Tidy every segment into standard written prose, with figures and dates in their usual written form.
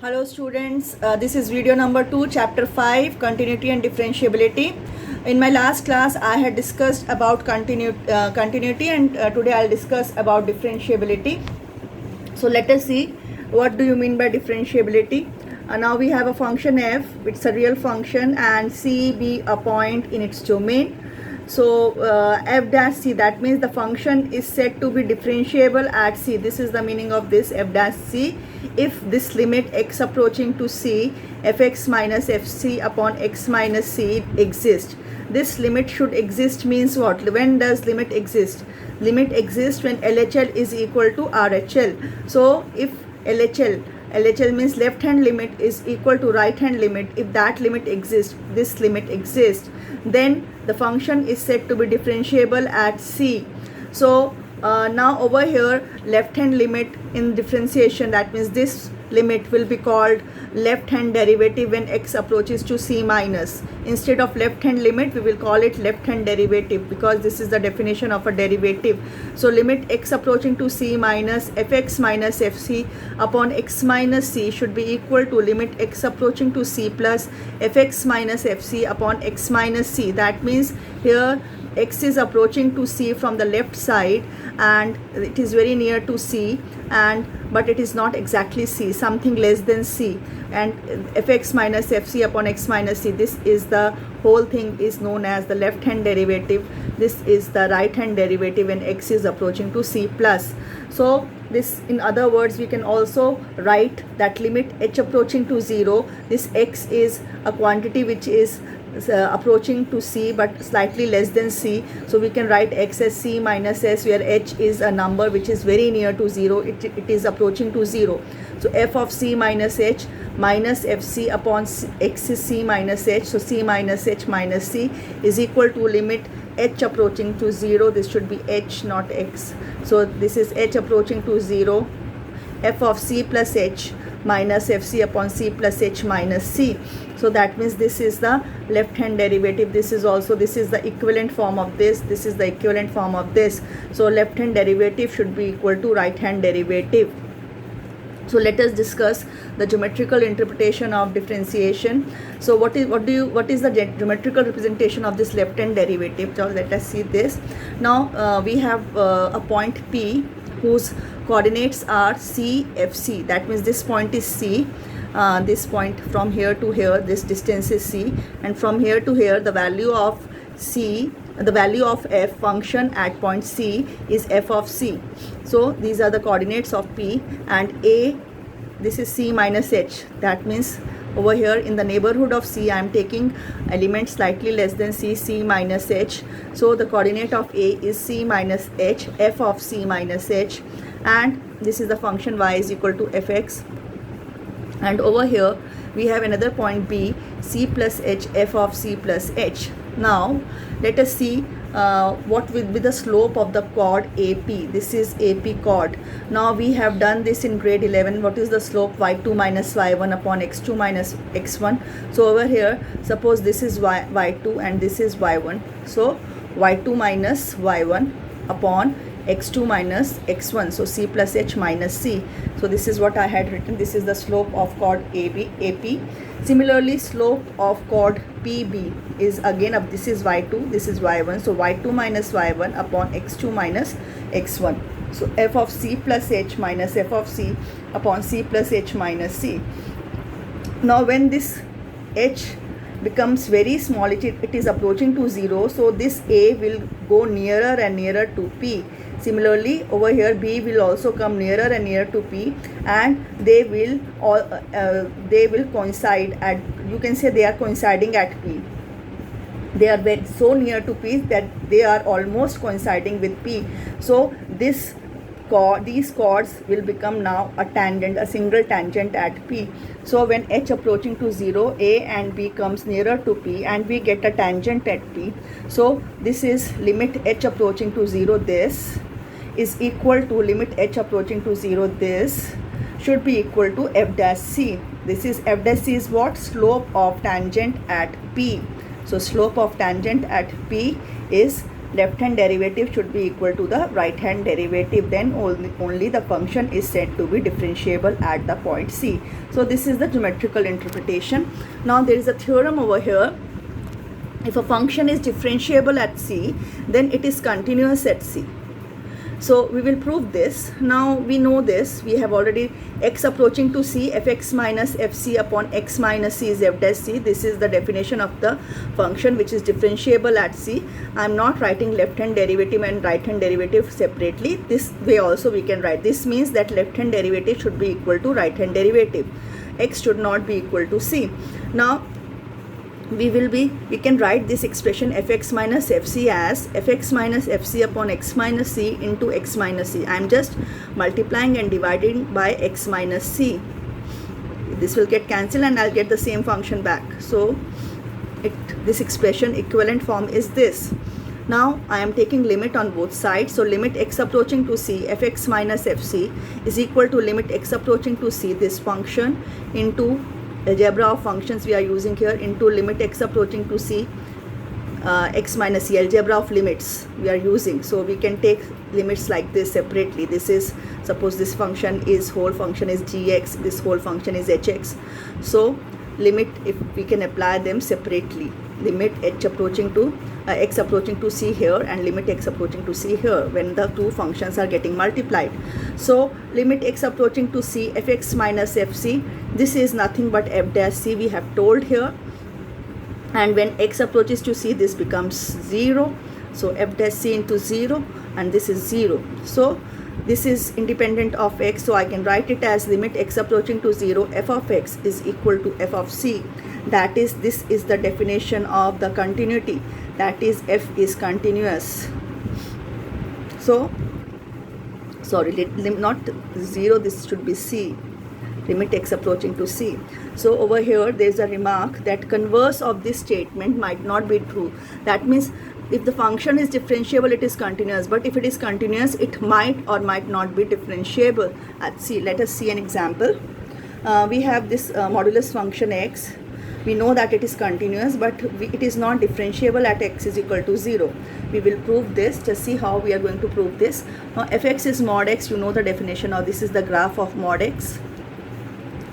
Hello students, this is video number 2, chapter 5, continuity and differentiability. In my last class I had discussed about continuity and today I'll discuss about differentiability. So let us see what do you mean by differentiability. Now we have a function f, it's a real function, and c be a point in its domain. So f dash c, that means the function is said to be differentiable at c. This is the meaning of this f dash c. If this limit x approaching to c, fx minus fc upon x minus c exists. This limit should exist means what? When does limit exist? Limit exists when LHL is equal to RHL. So if LHL means left hand limit is equal to right hand limit. If that limit exists, this limit exists, then the function is said to be differentiable at c. So now over here, left hand limit in differentiation, that means this limit will be called left hand derivative when x approaches to c minus. Instead of left hand limit, we will call it left hand derivative because this is the definition of a derivative. So limit x approaching to c minus fx minus fc upon x minus c should be equal to limit x approaching to c plus fx minus fc upon x minus c. That means here x is approaching to c from the left side and it is very near to c, and but it is not exactly c, something less than c, and fx minus fc upon x minus c, this is the whole thing is known as the left hand derivative. This is the right hand derivative when x is approaching to c plus. So this, in other words, we can also write that limit h approaching to 0, this x is a quantity which is approaching to c but slightly less than c, so we can write x as c minus s, where h is a number which is very near to 0, it is approaching to 0. So f of c minus h minus fc upon x is c minus h, so c minus h minus c is equal to limit h approaching to 0, this should be h not x, so this is h approaching to 0, f of c plus h minus fc upon c plus h minus c. So that means this is the left hand derivative, this is the equivalent form of this, this is the equivalent form of this. So left hand derivative should be equal to right hand derivative. So let us discuss the geometrical interpretation of differentiation. So what is the geometrical representation of this left hand derivative? So let us see this. Now we have a point P whose coordinates are c, fc, that means this point is c, this point from here to here, this distance is c, and from here to here the value of c, the value of f function at point c is f of c. So these are the coordinates of p, and a, this is c minus h, that means over here in the neighborhood of c I am taking elements slightly less than c, c minus h. So the coordinate of a is c minus h, f of c minus h, and this is the function y is equal to fx. And over here we have another point b, c plus h, f of c plus h. Now let us see what will be the slope of the chord AP. This is AP chord. Now we have done this in grade 11. What is the slope? y2 minus y1 upon x2 minus x1. So over here, suppose this is y2 and this is y1. So y2 minus y1 upon x2 minus x1, so c plus h minus c. So this is what I had written, this is the slope of chord AP. Similarly, slope of chord PB is again up, this is y2, this is y1, so y2 minus y1 upon x2 minus x1. So f of c plus h minus f of c upon c plus h minus c. Now when this h becomes very small, it is approaching to 0, so this a will go nearer and nearer to p. Similarly over here b will also come nearer and nearer to p, and they will coincide at, you can say they are coinciding at p. They are so near to p that they are almost coinciding with p. So this these chords will become now a tangent, a single tangent at p. So when h approaching to 0, a and b comes nearer to p and we get a tangent at p. So this is limit h approaching to 0, this is equal to limit h approaching to 0, this should be equal to f dash c. This is f dash c is what? Slope of tangent at p. So slope of tangent at p is left hand derivative should be equal to the right hand derivative, then only the function is said to be differentiable at the point C. So this is the geometrical interpretation. Now there is a theorem over here. If a function is differentiable at C, then it is continuous at C. So we will prove this. Now we know this. We have already x approaching to C, fx minus fc upon x minus c is f dash c. This is the definition of the function which is differentiable at C. I am not writing left hand derivative and right hand derivative separately. This way also we can write. This means that left hand derivative should be equal to right hand derivative. X should not be equal to C. Now we can write this expression fx minus fc as fx minus fc upon x minus c into x minus c. I am just multiplying and dividing by x minus c. This will get cancelled and I'll get the same function back. So this expression equivalent form is this. Now I am taking limit on both sides. So limit x approaching to c, fx minus fc is equal to limit x approaching to c, this function, into algebra of functions we are using here, into limit x approaching to c, x minus c, algebra of limits we are using. So we can take limits like this separately. This is, suppose this function is, whole function is gx, this whole function is hx. So limit, if we can apply them separately, limit h approaching to x approaching to c here and limit x approaching to c here when the two functions are getting multiplied. So limit x approaching to c, fx minus fc, this is nothing but f dash c we have told here, and when x approaches to c this becomes 0. So f dash c into 0, and this is 0. So this is independent of x, so I can write it as limit x approaching to 0, f of x is equal to f of c. That is, this is the definition of the continuity, that is f is continuous. So sorry, not 0, this should be c, limit x approaching to c. So over here there is a remark that converse of this statement might not be true. That means if the function is differentiable, it is continuous, but if it is continuous, it might or might not be differentiable at C. Let us see an example. We have this modulus function x. We know that it is continuous, but it is not differentiable at x is equal to 0. We will prove this. Just see how we are going to prove this. Now fx is mod x, you know the definition of this is the graph of mod x.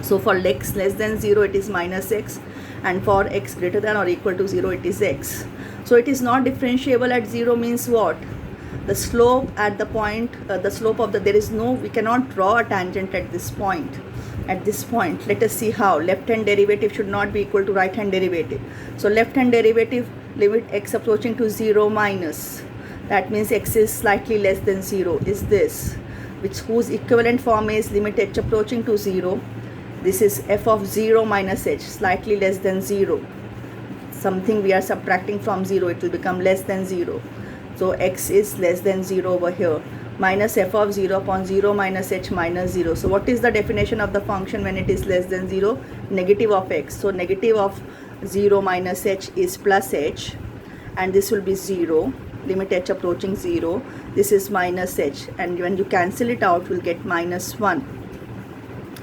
So for x less than 0 it is minus x, and for x greater than or equal to 0 it is x. So it is not differentiable at 0 means what? The slope at the point, the slope of the, there is no, we cannot draw a tangent at this point. At this point, let us see how. Left hand derivative should not be equal to right hand derivative. So left hand derivative, limit x approaching to 0 minus, that means x is slightly less than 0, is this, whose equivalent form is limit h approaching to 0. This is f of 0 minus h, slightly less than 0. Something we are subtracting from 0, it will become less than 0. So x is less than 0 over here. Minus f of 0 upon 0 minus h minus 0. So what is the definition of the function when it is less than 0? Negative of x. So negative of 0 minus h is plus h, and this will be 0. Limit h approaching 0. This is minus h, and when you cancel it out, we'll get minus 1.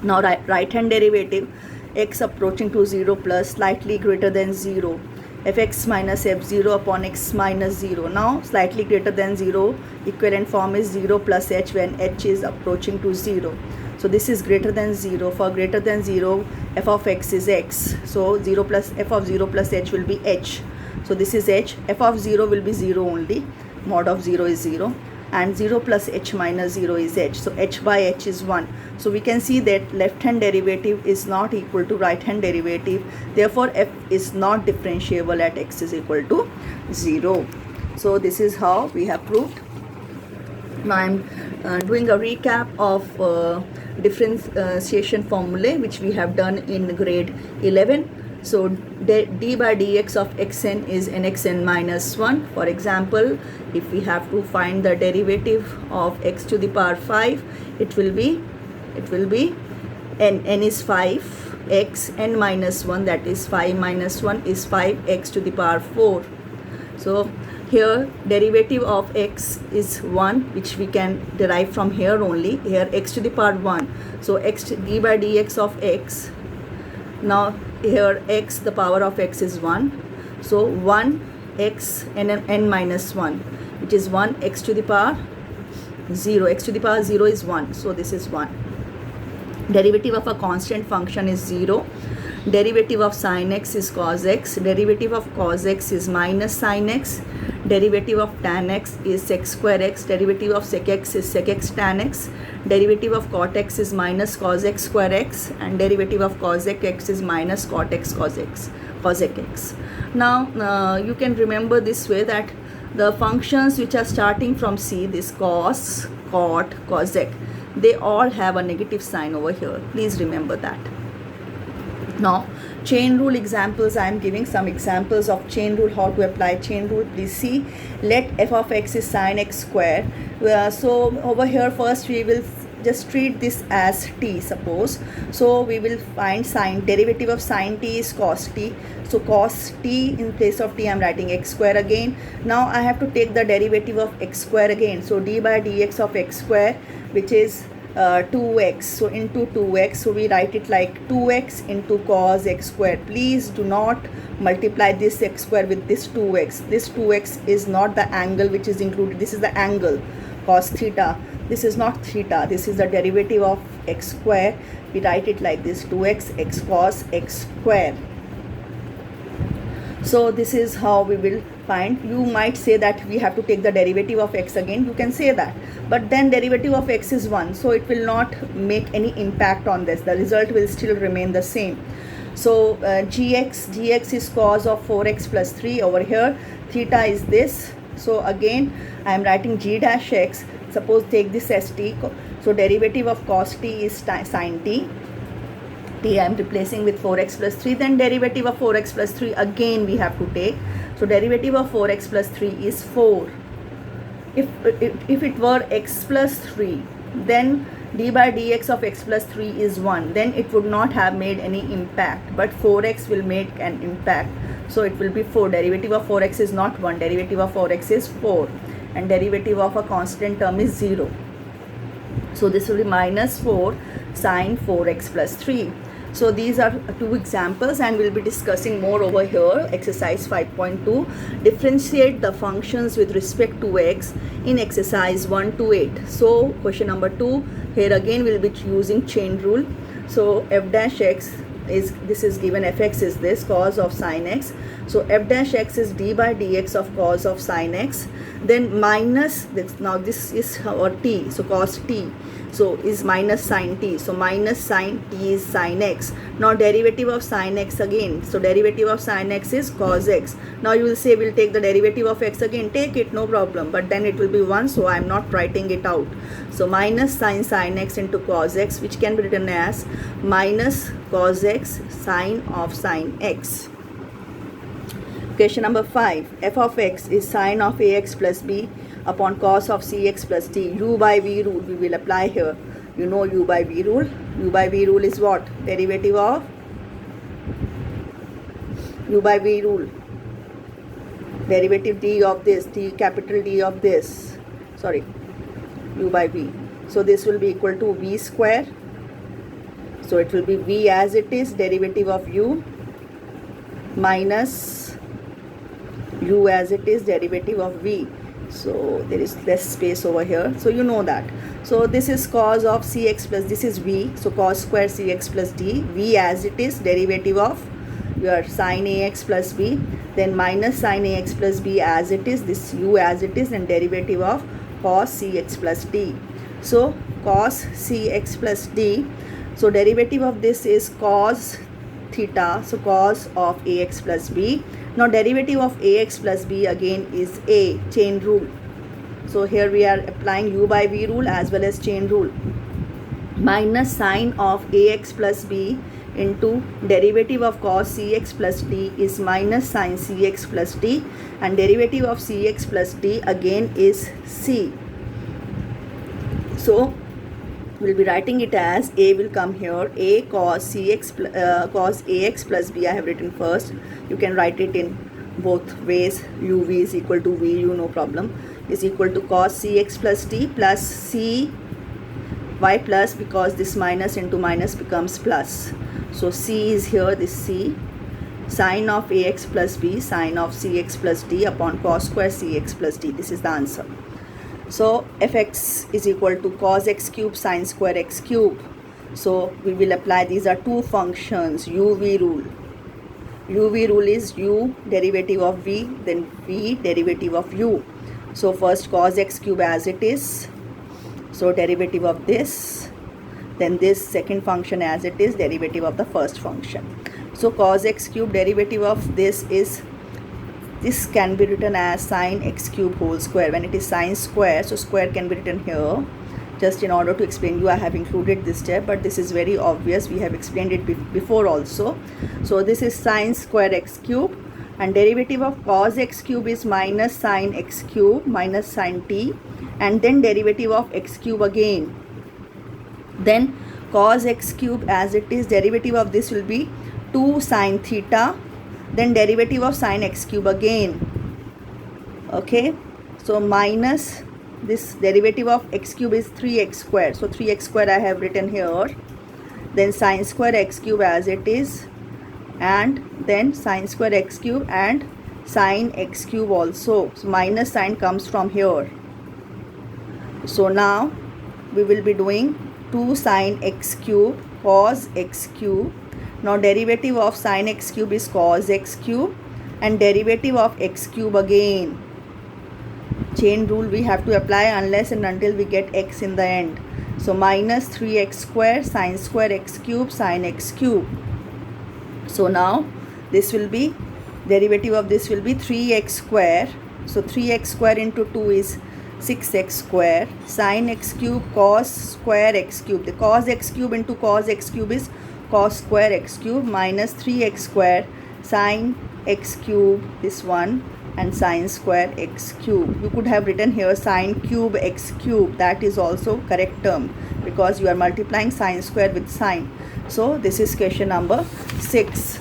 Now right hand derivative, x approaching to 0 plus slightly greater than 0, fx minus f0 upon x minus 0. Now slightly greater than 0, equivalent form is 0 plus h when h is approaching to 0. So this is greater than 0. For greater than 0, f of x is x. So 0 plus f of 0 plus h will be h. So this is h. F of 0 will be 0 only. Mod of 0 is 0. And 0 plus h minus 0 is h. So h by h is 1. So we can see that left hand derivative is not equal to right hand derivative. Therefore f is not differentiable at x is equal to 0. So this is how we have proved. Now I am doing a recap of differentiation formulae which we have done in grade 11. So d by dx of xn is nxn minus 1. For example, if we have to find the derivative of x to the power 5, it will be n is 5, x n minus 1, that is 5 minus 1 is 5, x to the power 4. So here derivative of x is 1, which we can derive from here only. Here x to the power 1. So d by dx of x. Now here x, the power of x is 1. So 1 x n minus 1. which is 1, x to the power 0. X to the power 0 is 1, so this is 1. Derivative of a constant function is 0. Derivative of sin x is cos x. Derivative of cos x is minus sin x. Derivative of tan x is sec square x. Derivative of sec x is sec x tan x. Derivative of cot x is minus cos x square x. And derivative of cosec x is minus cot x cosec x. Now you can remember this way, that the functions which are starting from C, this cos, cot, cosec, they all have a negative sign over here. Please remember that. Now, chain rule examples, I am giving some examples of chain rule, how to apply chain rule. Please see, let f of x is sin x square. So over here first we will just treat this as t, suppose. So we will find sin, derivative of sin t is cos t. So cos t, in place of t I am writing x square again. Now I have to take the derivative of x square again. So d by dx of x square, which is 2x, so into 2x, so we write it like 2x into cos x square. Please do not multiply this x square with this 2x. This 2x is not the angle which is included. This is the angle cos theta. This is not theta. This is the derivative of x square. We write it like this, 2x x cos x square. So this is how we will find. You might say that we have to take the derivative of x again. You can say that, but then derivative of x is 1, so it will not make any impact on this. The result will still remain the same. So gx is cos of 4x plus 3 over here. Theta is this. So again I am writing g dash x. Suppose take this as t. So derivative of cos t is sin t. T I am replacing with 4x plus 3. Then derivative of 4x plus 3 again we have to take. So derivative of 4x plus 3 is 4. If it were x plus 3, then d by dx of x plus 3 is 1. Then it would not have made any impact. But 4x will make an impact. So it will be 4. Derivative of 4x is not 1. Derivative of 4x is 4. And derivative of a constant term is 0. So this will be minus 4 sine 4x plus 3. So these are two examples, and we'll be discussing more over here. Exercise 5.2, differentiate the functions with respect to x in exercise 1 to 8. So question number 2, here again we'll be using chain rule. So f dash x is, this is given, fx is this, cos of sin x. So f dash x is d by dx of cos of sin x. Then minus this, now this is our t, so cos t, so is minus sin t. So minus sin t is sin x. Now derivative of sin x again. So derivative of sin x is cos x. Now you will say we'll take the derivative of x again. Take it, no problem. But then it will be 1, so I am not writing it out. So minus sin x into cos x, which can be written as minus cos x sine of sin x. Question number 5. F of x is sine of ax plus b upon cos of cx plus d. U by v rule we will apply here. You know u by v rule. U by v rule is what? Derivative of u by v rule. Derivative d of this, d capital D of this. Sorry, u by v. So this will be equal to v square. So it will be v as it is, derivative of u, minus u as it is, derivative of v. So there is less space over here, so you know that. So this is cos of cx plus, this is v, so cos square cx plus d, v as it is, derivative of your sin ax plus b, then minus sin ax plus b as it is, this u as it is, and derivative of cos cx plus d. So cos cx plus d, so derivative of this is cos theta, so cos of ax plus b. Now derivative of ax plus b again is a, chain rule. So here we are applying u by v rule as well as chain rule. Minus sine of ax plus b into derivative of cos cx plus d is minus sine cx plus d, and derivative of cx plus d again is c. So we'll be writing it as a will come here, a cos cx cos ax plus b I have written first. You can write it in both ways. uv is equal to vu, no problem, is equal to cos cx plus d plus c. Why plus? Because this minus into minus becomes plus. So c is here, this c, sine of ax plus b sine of cx plus d upon cos square cx plus d. This is the answer. So fx is equal to cos x cube sine square x cube. So we will apply, these are two functions, uv rule. uv rule is u derivative of v, then v derivative of u. So first cos x cube as it is, so derivative of this, then this second function as it is, derivative of the first function. So cos x cube derivative of this is, this can be written as sine x cube whole square. When it is sine square, so square can be written here. Just in order to explain you, I have included this step, but this is very obvious, we have explained it before also. So this is sine square x cube, and derivative of cos x cube is minus sine x cube minus sine t, and then derivative of x cube again. Then cos x cube as it is, derivative of this will be 2 sine theta, then derivative of sine x cube again. Okay, so minus this derivative of x cube is 3x square, so 3x square I have written here, then sine square x cube as it is, and then sine square x cube and sine x cube also. So minus sign comes from here. So now we will be doing 2 sine x cube cos x cube. Now derivative of sine x cube is cos x cube, and derivative of x cube again. Chain rule we have to apply unless and until we get x in the end. So minus 3x square sine square x cube sine x cube. So now this will be, derivative of this will be 3x square. So 3x square into 2 is 6x square sine x cube cos square x cube. The cos x cube into cos x cube is cos square x cube minus 3x square sine x cube, this one, and sine square x cube. You could have written here sine cube x cube. That is also correct term because you are multiplying sine square with sine. So this is question number 6.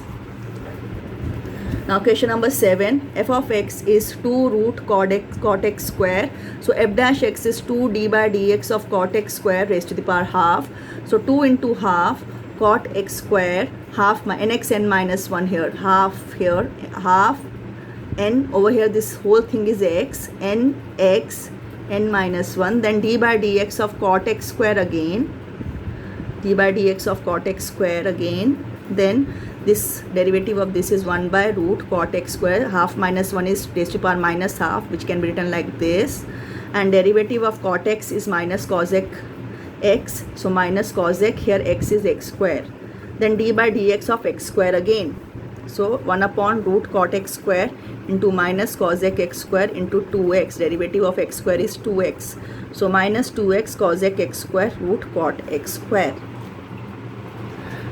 Now question number 7, f of x is 2 root cot x square. So f dash x is 2 d by dx of cot x square raised to the power half. So 2 into half cot x square, half nx n minus 1 here, half n over here, this whole thing is x, n x n minus 1, then d by dx of cot x square again, d by dx of cot x square again, then this derivative of this is 1 by root cot x square, half minus 1 is raised to power minus half, which can be written like this, and derivative of cot x is minus cosec x, so minus cosec, here x is x square, then d by dx of x square again. So 1 upon root cot x square into minus cosec x square into 2x, derivative of x square is 2x. So minus 2x cosec x square root cot x square.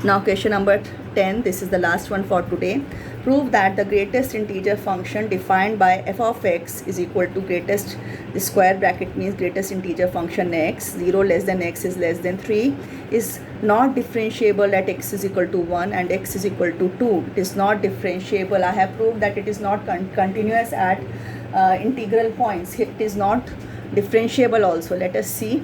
Now question number 10, this is the last one for today. Prove that the greatest integer function defined by f of x is equal to greatest, the square bracket means greatest integer function x, 0 less than x is less than 3, is not differentiable at x is equal to 1 and x is equal to 2. It is not differentiable. I have proved that it is not continuous at integral points. It is not differentiable also. Let us see.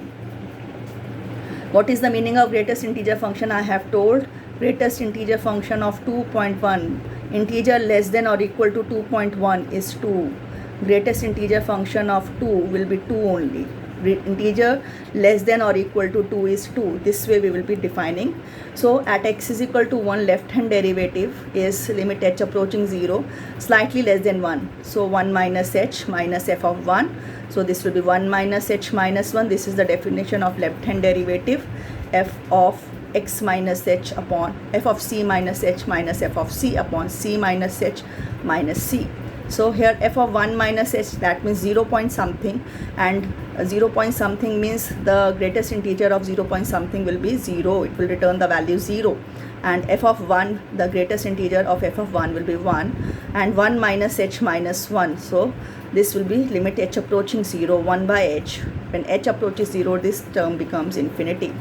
What is the meaning of greatest integer function? I have told greatest integer function of 2.1. Integer less than or equal to 2.1 is 2. Greatest integer function of 2 will be 2 only. Integer less than or equal to 2 is 2. This way we will be defining. So at x is equal to 1, left hand derivative is limit h approaching 0, slightly less than 1. So 1 minus h minus f of 1. So this will be 1 minus h minus 1. This is the definition of left hand derivative, f of x minus h upon f of c minus h minus f of c upon c minus h minus c. So here f of 1 minus h, that means 0 point something, and 0 point something means the greatest integer of 0 point something will be 0. It will return the value 0. And f of 1, the greatest integer of f of 1 will be 1, and 1 minus h minus 1. So this will be limit h approaching 0, 1 by h. When h approaches 0, this term becomes infinity.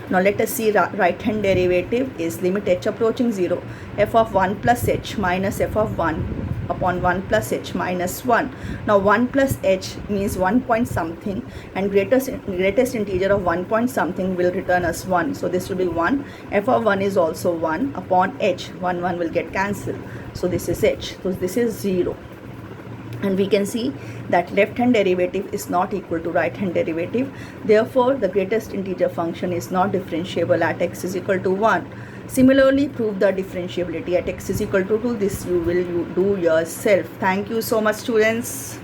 Now let us see right hand derivative is limit h approaching 0, f of 1 plus h minus f of 1 upon 1 plus h minus 1. Now 1 plus h means 1 point something, and greatest integer of 1 point something will return us 1. So this will be 1. F of 1 is also 1 upon h. 1 will get cancelled. So this is h. So this is 0. And we can see that left hand derivative is not equal to right hand derivative. Therefore, the greatest integer function is not differentiable at x is equal to 1. Similarly, prove the differentiability at x is equal to 2. This you will do yourself. Thank you so much, students.